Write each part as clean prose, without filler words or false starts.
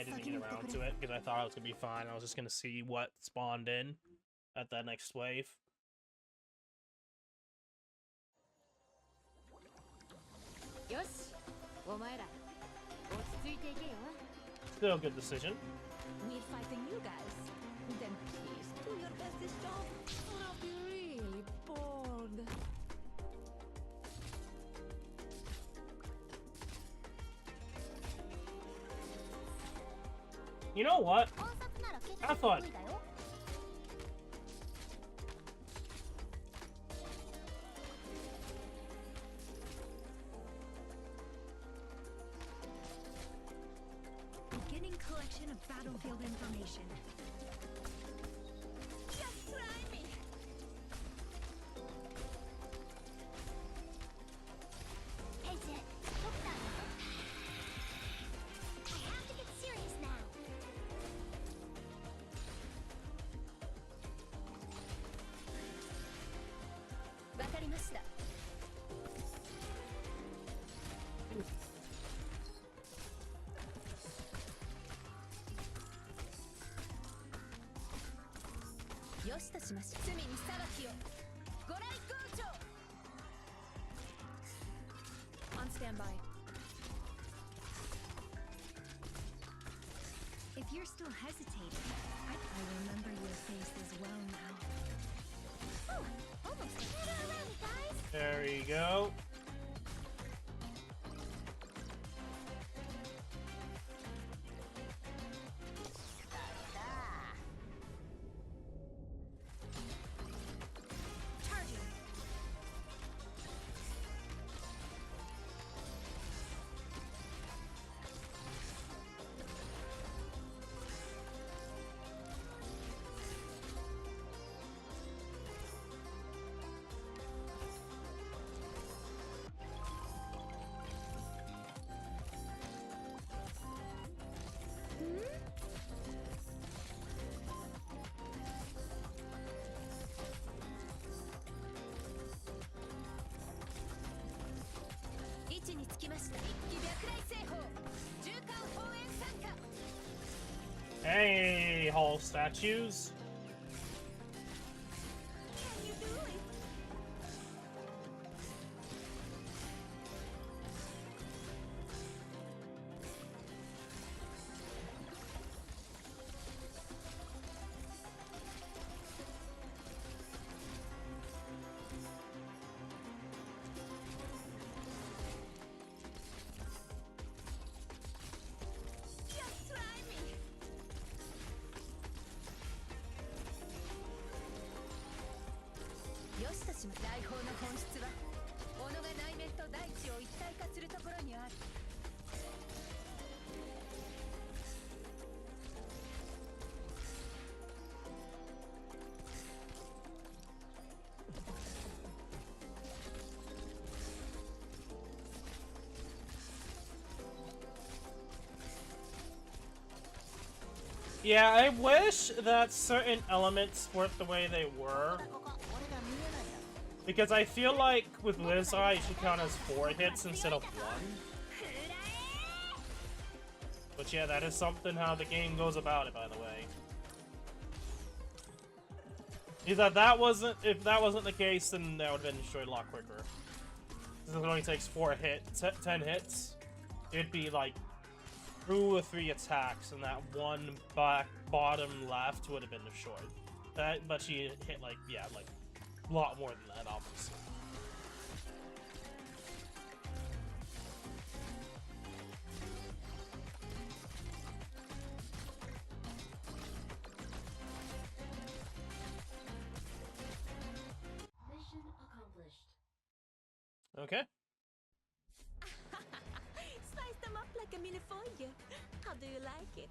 I didn't get around to it because I thought it was gonna be fine. I was just gonna see what spawned in at that next wave. Still a good decision. We're fighting you guys. Then please do your best this job, or I'll be really bored. You know what? Have fun. Beginning collection of battlefield information. Just try me. Hey, Jet. Look that. I have to get serious now. On standby. If you're still hesitating, I remember your face as well now. Oh, almost had her already, guys. There you go. Charging. Hey, Hall statues. Can you do it? Just try me. Yeah, I wish that certain elements weren't the way they were. Because I feel like with Lizard, it should count as 4 hits instead of 1. But yeah, that is something how the game goes about it, by the way. If that wasn't the case, then that would have been destroyed a lot quicker. Since it only takes 10 hits, it'd be like 2 or 3 attacks, and that one bottom left would have been destroyed. But she hit like a lot more than that, obviously. Mission accomplished. Okay. Slice them up like a minifolia. How do you like it?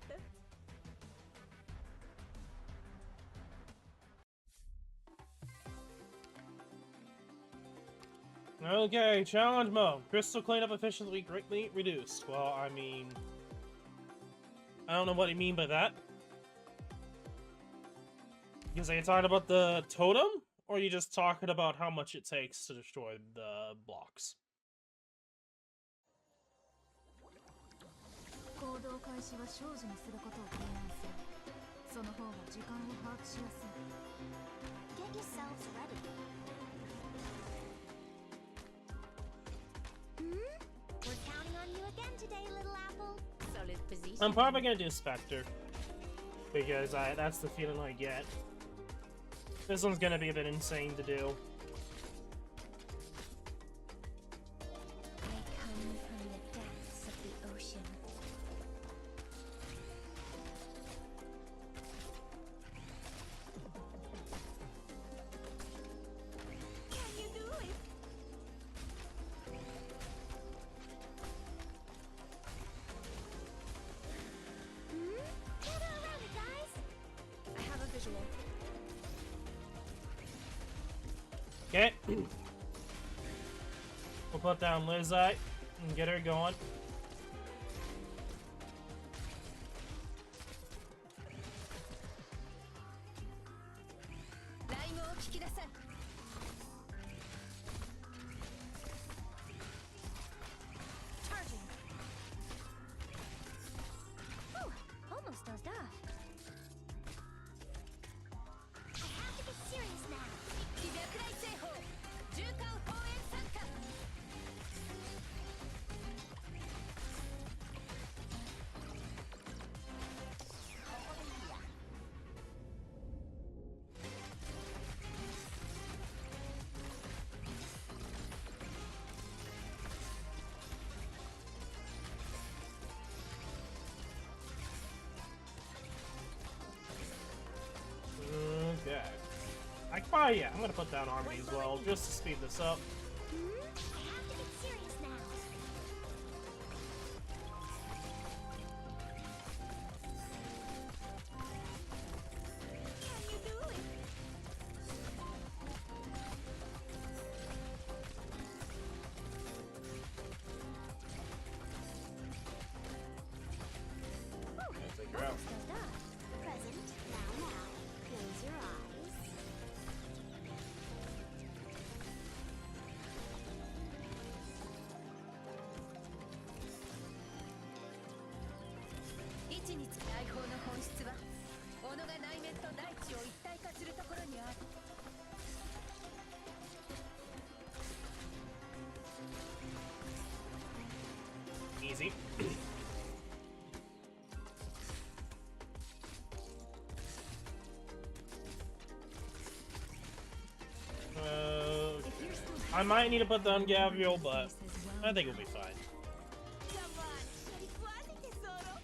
Okay, challenge mode. Crystal cleanup efficiency greatly reduced. Well, I mean, I don't know what you mean by that. Because are you talking about the totem, or are you just talking about how much it takes to destroy the blocks? 動開始は少女にすることを提案する。その方が時間を把握しやすい。 Get yourselves ready. We're counting on you again today, little apple. Solid position. I'm probably gonna do Spectre. Because that's the feeling I get. This one's gonna be a bit insane to do. I come from the depths of the ocean. Can you do it? Gather around it, guys. I have a visual. Okay. We'll put down Lizite and get her going. Charging. Whew, almost dozed off. I have to get serious now. 逆大製法重火応援参加。 Okay. Yeah, I'm gonna put down Harmony as well, just to speed this up. I have to get serious now. Can you do it? Take her out. Almost dozed off. Present, now. Close your eyes. 位置につく大砲の本質は己が内面と大地を一体化するところにある。 Easy. I might need to put down Gabriel, but I think we'll be fine. Come on, scegli quasi tesoro.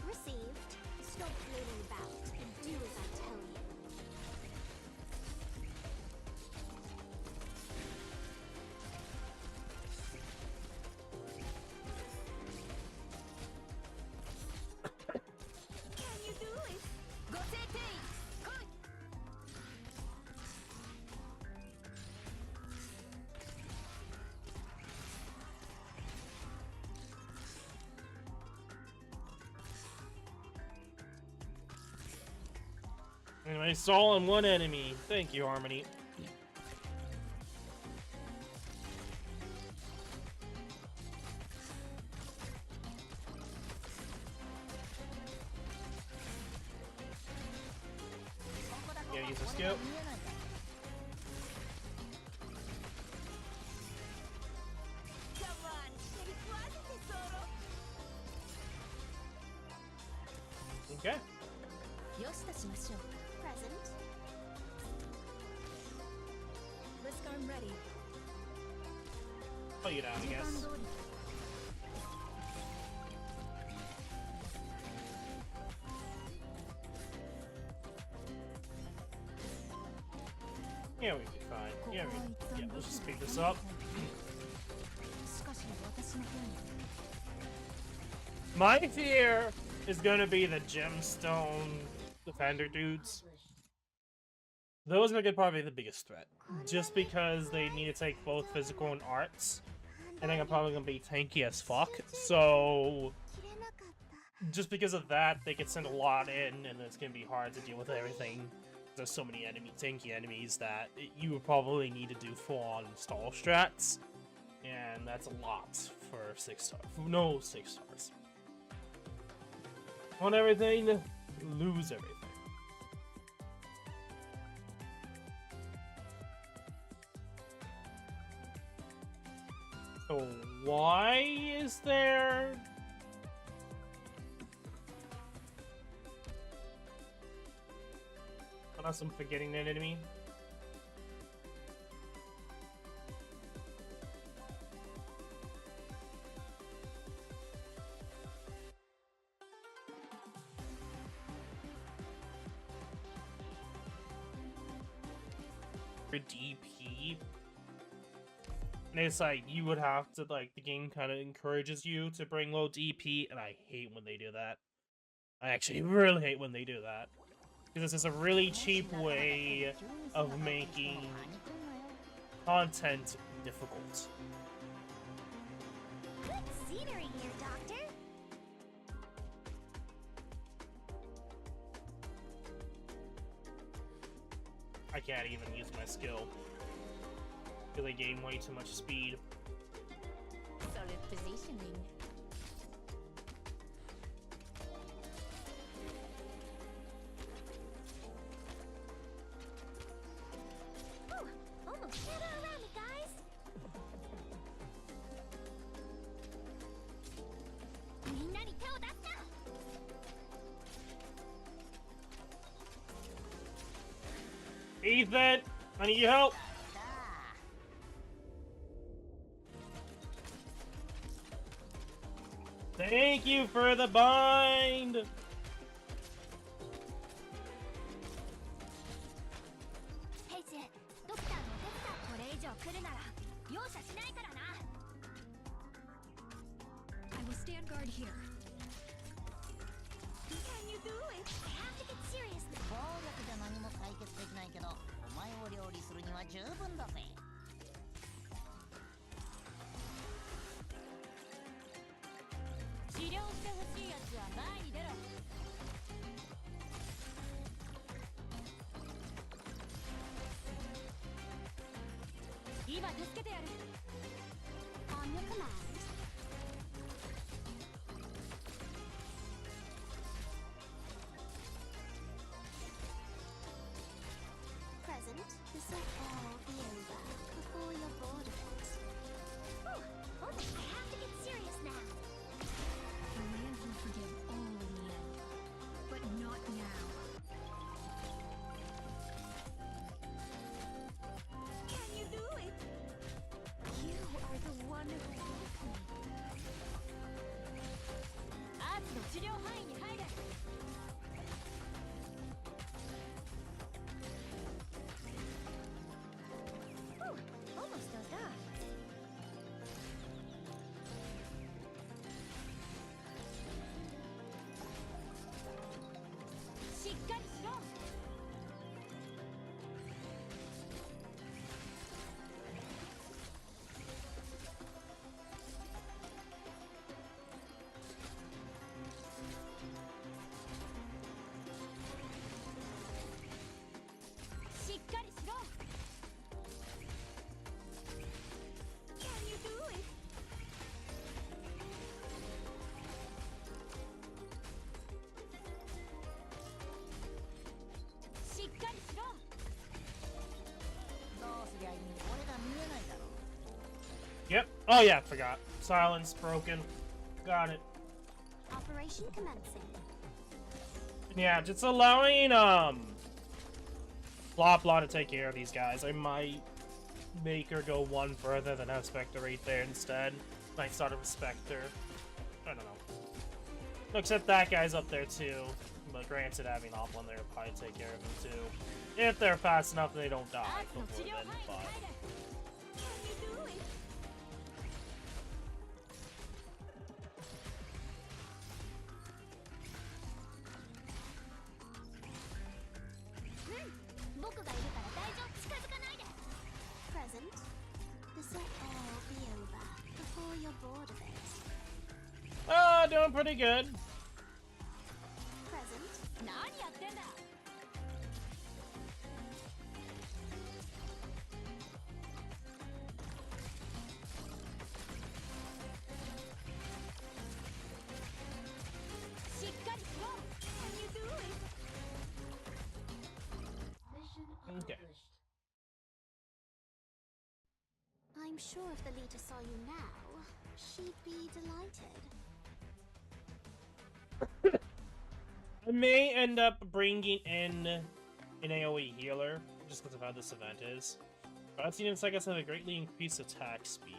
Received. Stop floating about and do as I tell you. Can you do it? ご聖帝来い。 Anyway, Saul and one enemy. Thank you, Harmony. Yeah, use a skill. Come on, scegli quasi tesoro. Okay. よしとしましょう。 Present. Let's go, I'm ready. Put you down, I 時間 guess. 通り。 Yeah, we'll be fine. Yeah, let's just speed this up. しかし私の方に My fear is gonna be the gemstone defender dudes. Those are probably the biggest threat. Just because they need to take both physical and arts. And I'm probably gonna be tanky as fuck. So just because of that, they could send a lot in, and it's gonna be hard to deal with everything. There's so many tanky enemies that you would probably need to do full-on stall strats. And that's a lot for 6 stars. No 6 stars. Want everything, lose everything. So why is there... Unless I'm forgetting that enemy. For DP. And it's like, you would have to, like, the game kind of encourages you to bring low DP, and I hate when they do that. I actually really hate when they do that. Because this is a really cheap way of making content difficult. Good scenery here, Doctor. I can't even use my skill. Because I gain way too much speed. Solid positioning. Ooh, almost shadow around me, guys. Minna ni teo datta. Ethan, I need your help. Thank you for the bind. Paige, ドクターのお手伝いこれ以上来るなら容赦しないからな。I will stand guard here. Can you do it? I have to get serious now. 暴力じゃ何も解決できないけど、お前を料理するには十分だぜ。治療してほしいやつは前に出ろ。今助けてやる。On your command. Present, this will all be over before you're bored of it. Ooh, almost. I have to get serious now. The land will forgive all in the end, but not now. Can you do it? You are the one who woke me. アーツの治療範囲に入れ。Ooh, almost dozed off. Can you do it? Yep. Oh yeah, forgot. Silence broken. Got it. Operation commencing. Yeah, just allowing Blah Blah to take care of these guys. I might make her go one further than have Spectre right there instead. Might start with Spectre. I don't know. Except that guy's up there too. But granted, having Oplin there will probably take care of them too. If they're fast enough, they don't die before then. But Can you do it? Hmm, 僕がいるか bored of it. Doing pretty good. Present. 何やってんだ しっかりしろ Can you do it? Okay. I'm sure if the leader saw you now, she'd be delighted. I may end up bringing in an AoE healer, just because of how this event is. But I've seen it, I guess, have a greatly increased attack speed.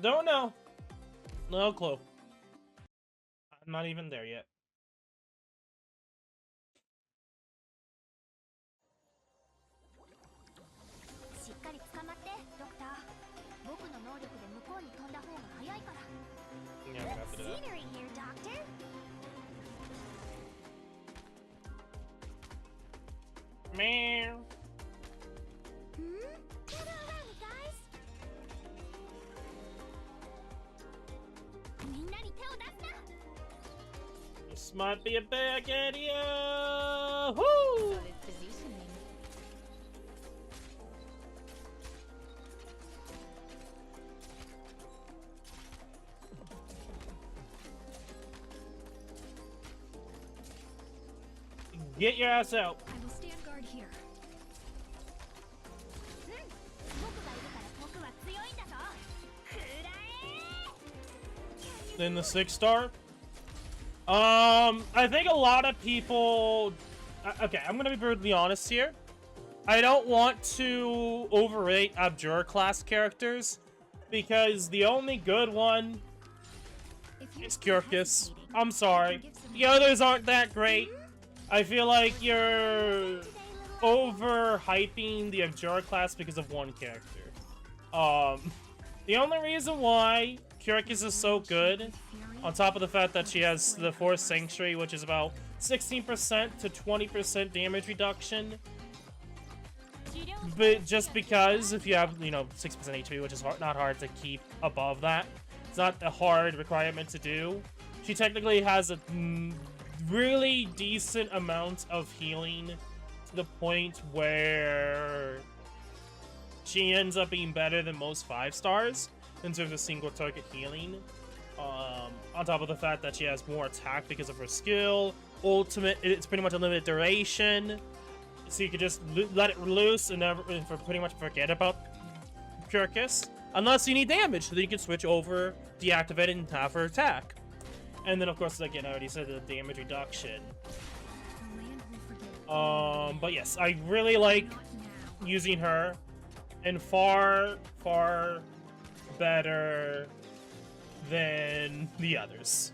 Don't know. No clue. I'm not even there yet. しっかり捕まって、ドクター。僕の能力で向こうに飛んだ方が早いから。 Yeah, I'm gonna have to do that. Scenery here, Doctor. Meow. Gather around, guys. みんなに手を出すな。 This might be a bad idea. Woo! Solid positioning. Get your ass out. I will stand guard here. 僕がいるから僕は強いんだぞ。くらえ。 Then the 6-star. I think a lot of people. Okay, I'm gonna be brutally honest here. I don't want to overrate Abjure class characters because the only good one If you're is still Kyrkis. hesitating, I'm sorry. give some The others aren't that great. I feel like you're overhyping the Abjure class because of one character. The only reason why Kyrkis is so good, on top of the fact that she has the Force Sanctuary, which is about 16% to 20% damage reduction, but just because if you have, 6% HP, which is not hard to keep above that, it's not a hard requirement to do. She technically has a really decent amount of healing to the point where she ends up being better than most 5-stars in terms of single target healing. On top of the fact that she has more attack because of her skill, ultimate, it's pretty much a limited duration, so you could just let it loose and pretty much forget about Kyrkis, unless you need damage, so then you can switch over, deactivate it, and have her attack. And then, of course, again, I already said the damage reduction. The land will forget. But yes, I really like Not now. using her, and far, far better than the others.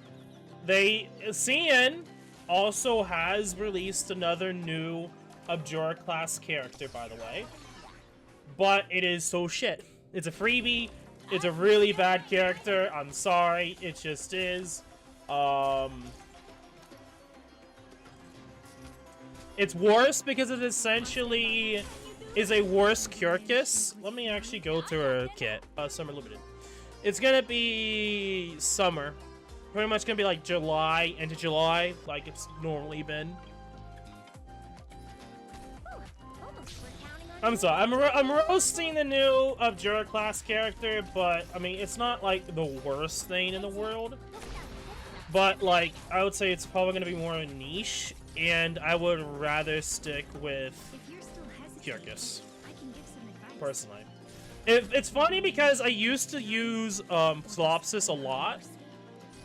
CN also has released another new Abjure class character, by the way, but it is so shit. It's a freebie. It's a really bad character. I'm sorry, it just is. It's worse because it essentially is a worse Kyrkis. Let me actually go to her kit. Summer Limited. It's gonna be summer. Pretty much gonna be like July into July, like it's normally been. I'm sorry, I'm roasting the new Abjure class character, but I mean it's not like the worst thing in the world. But like I would say it's probably gonna be more niche, and I would rather stick with If you're still hesitating, Kyrkis I can give some advice. personally. It's funny because I used to use Slopsis a lot,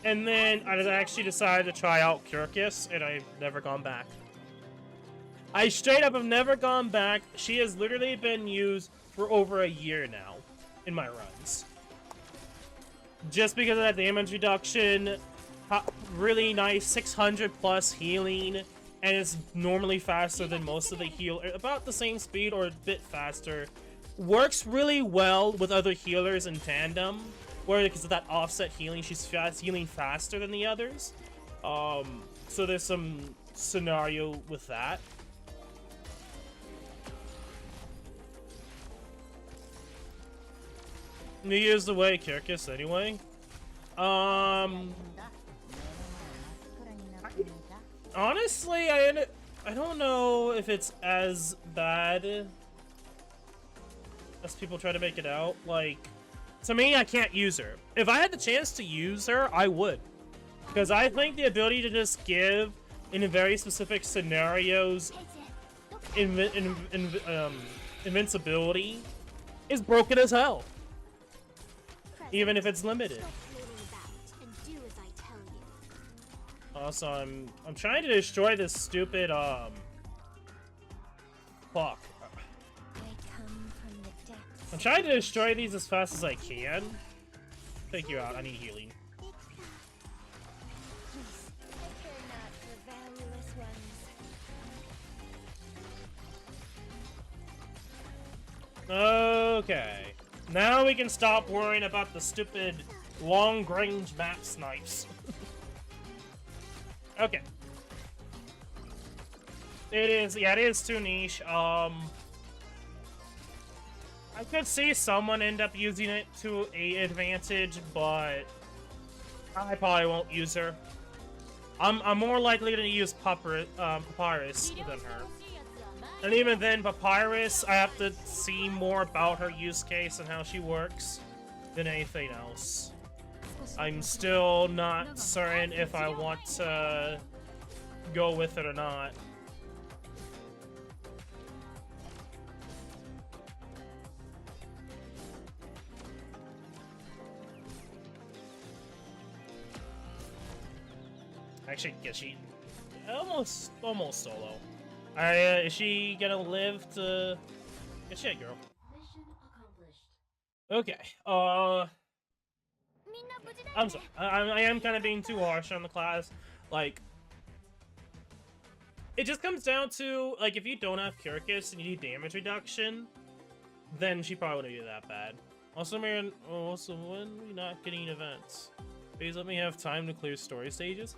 and then I actually decided to try out Kyrkis, and I've never gone back. I straight up have never gone back. She has literally been used for over a year now in my runs. Just because of that damage reduction, really nice 600 plus healing, and it's normally faster than most of the heal, about the same speed or a bit faster. Works really well with other healers in tandem, where because of that offset healing, she's healing faster than the others. So there's some scenario with that. You use the way Kirkus anyway. Honestly, I don't know if it's as bad as people try to make it out. Like, to me, I can't use her. If I had the chance to use her, I would. Because I think the ability to just give, in very specific scenarios, invincibility is broken as hell. Even if it's limited. Also, I'm trying to destroy this stupid, fuck. I'm trying to destroy these as fast as I can. Take you out, I need healing. Okay. Now we can stop worrying about the stupid long-range map snipes. Okay. It is too niche. I could see someone end up using it to a advantage, but I probably won't use her. I'm more likely to use Papyrus than her. And even then, Papyrus, I have to see more about her use case and how she works than anything else. I'm still not certain if I want to go with it or not. Actually, yeah, she almost solo. Is she gonna live to? Good shit, girl. Mission accomplished. Okay. I'm sorry. I am kind of being too harsh on the class. Like, it just comes down to, like, if you don't have Kirkus and you need damage reduction, then she probably wouldn't be that bad. Also, when are we not getting events? Please let me have time to clear story stages.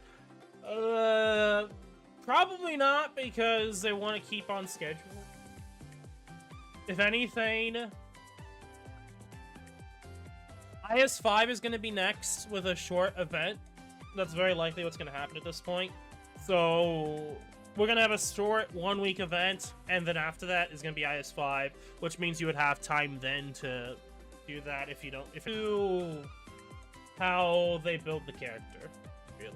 Probably not, because they want to keep on schedule. If anything, AS-5 is going to be next with a short event. That's very likely what's going to happen at this point. So we're going to have a short 1-week event, and then after that is going to be AS-5, which means you would have time then to do that if you how they build the character, really.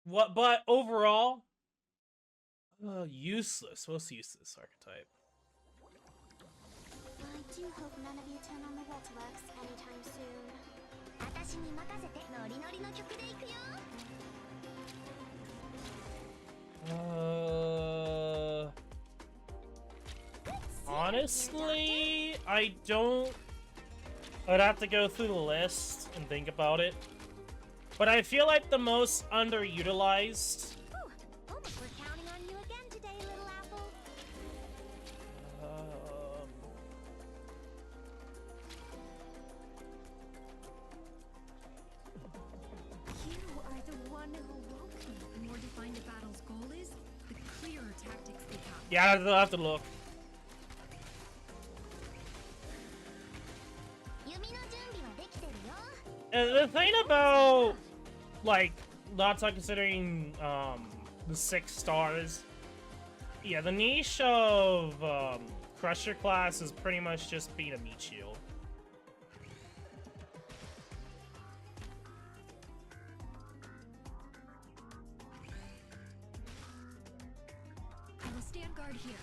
But overall, useless. Most useless archetype. I do hope none of you turn on the waterworks anytime soon. Honestly, I don't. I'd have to go through the list and think about it. But I feel like the most underutilized. Almost we're counting on you again today, little apple. You are the one who woke me. The more defined a battle's goal is, the clearer tactics become. Yeah, I'll have to look. And the thing about, like, not considering the 6 stars, yeah, the niche of Crusher class is pretty much just being a meat shield. I will stand guard here.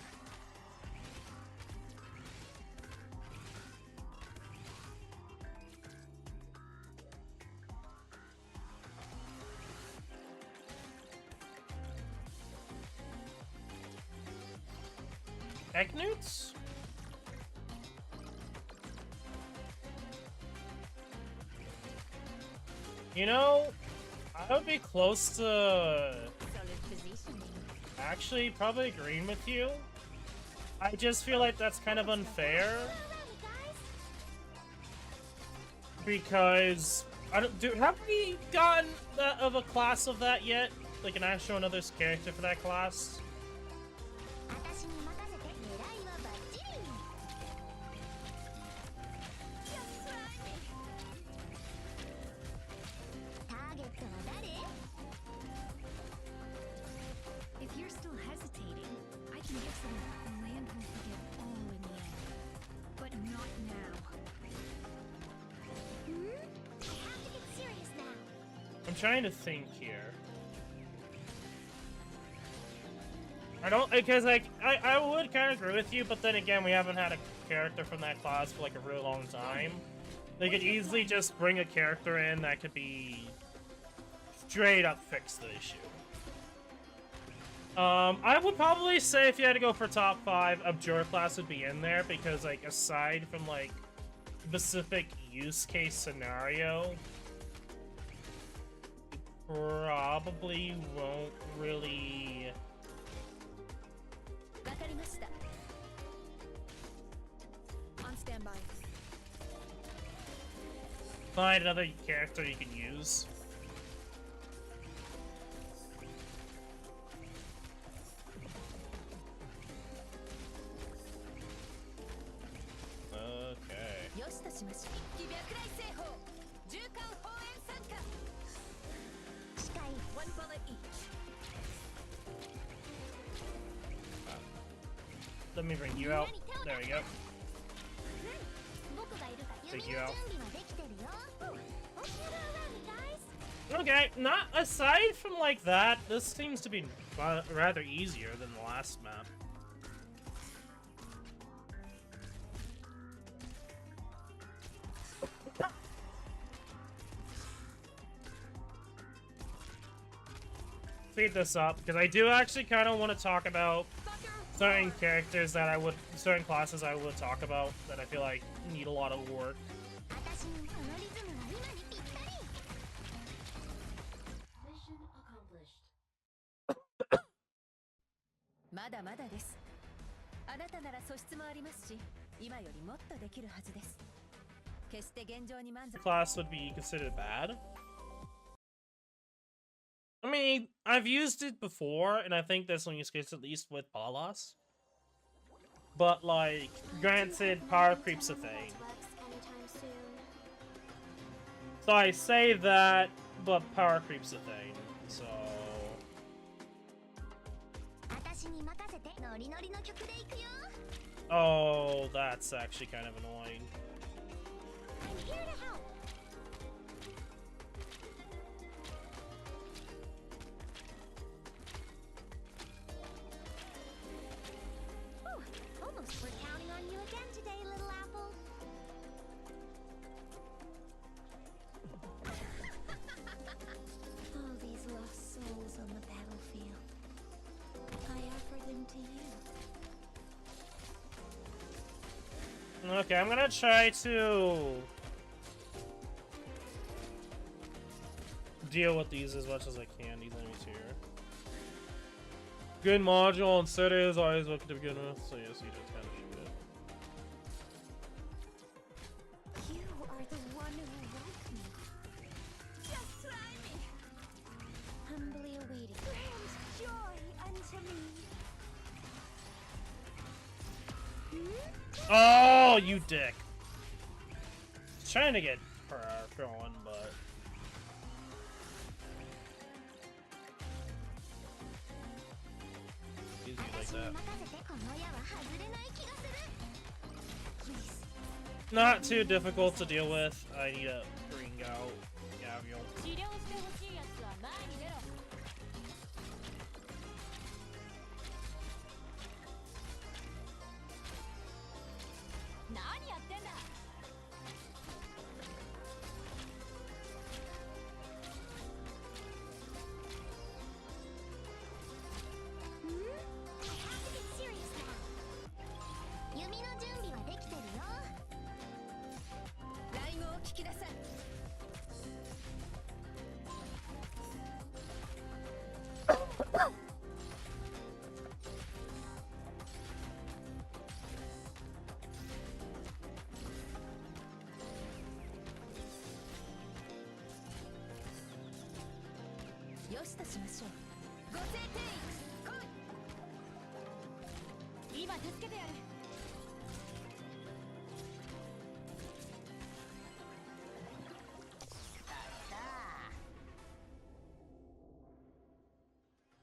Arknights? You know, I would be close to actually probably agreeing with you. I just feel like that's kind of unfair. Because have we gotten that of a class of that yet? Like an actual another character for that class? trying to think here. I don't, because like, I would kind of agree with you, but then again, we haven't had a character from that class for like a really long time. They could easily just bring a character in that could be straight up fix the issue. I would probably say if you had to go for top 5, Abjure class would be in there, because like, aside from like, specific use case scenario, probably won't really... On standby. Find another character you can use. Let me bring you out. There we go. Take you out. Okay, not aside from like that, this seems to be rather easier than the last map. Speed this up, because I do actually kind of want to talk about certain characters that certain classes I would talk about that I feel like need a lot of work. Mission accomplished. まだまだです。あなたなら素質もありますし、今よりもっとできるはずです。決して現状に満足。 Class would be considered bad. I mean, I've used it before, and I think this one use case at least with Palas. But like, granted, power creep's a thing. So I say that, but power creep's a thing. So. Oh, that's actually kind of annoying. I'm here to help. Almost we're counting on you again today, little apple. All these lost souls on the battlefield. I offer them to you. Okay, I'm gonna try to deal with these as much as I can, these enemies here. Good module and set is always looking to begin with, so yes, you just kind of shoot it. You are the one who woke me. Just try me. Humbly awaiting. Grant joy unto me. Oh, you dick. Trying to get her going, but easy like that. Not too difficult to deal with. I need to bring out Gavial.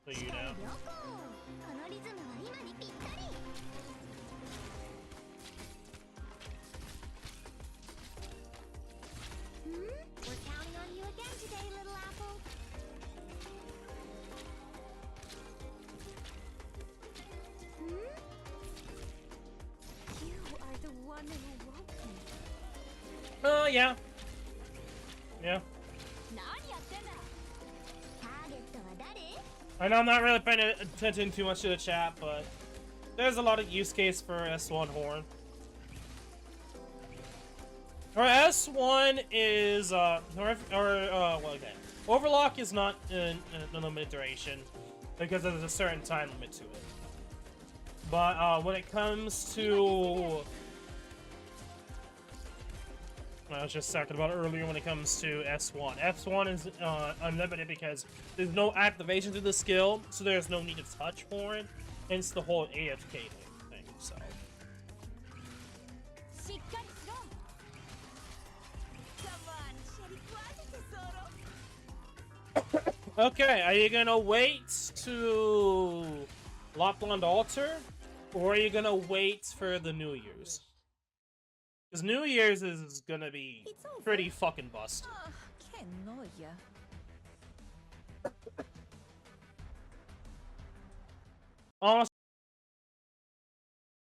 So you know. We're counting on you again today, little apple. Yeah. Yeah. I know I'm not really paying attention too much to the chat, but there's a lot of use case for S1 Horn. Or S1 is, well, okay. Overlock is not in a limited duration, because there's a certain time limit to it. But, when it comes to... I was just talking about it earlier when it comes to S1. S1 is unlimited because there's no activation to the skill, so there's no need to touch Horn, hence the whole AFK thing, so... Okay, are you gonna wait to Lapland Altar, or are you gonna wait for the New Year's? Because New Year's is gonna be pretty fucking busted. Honestly,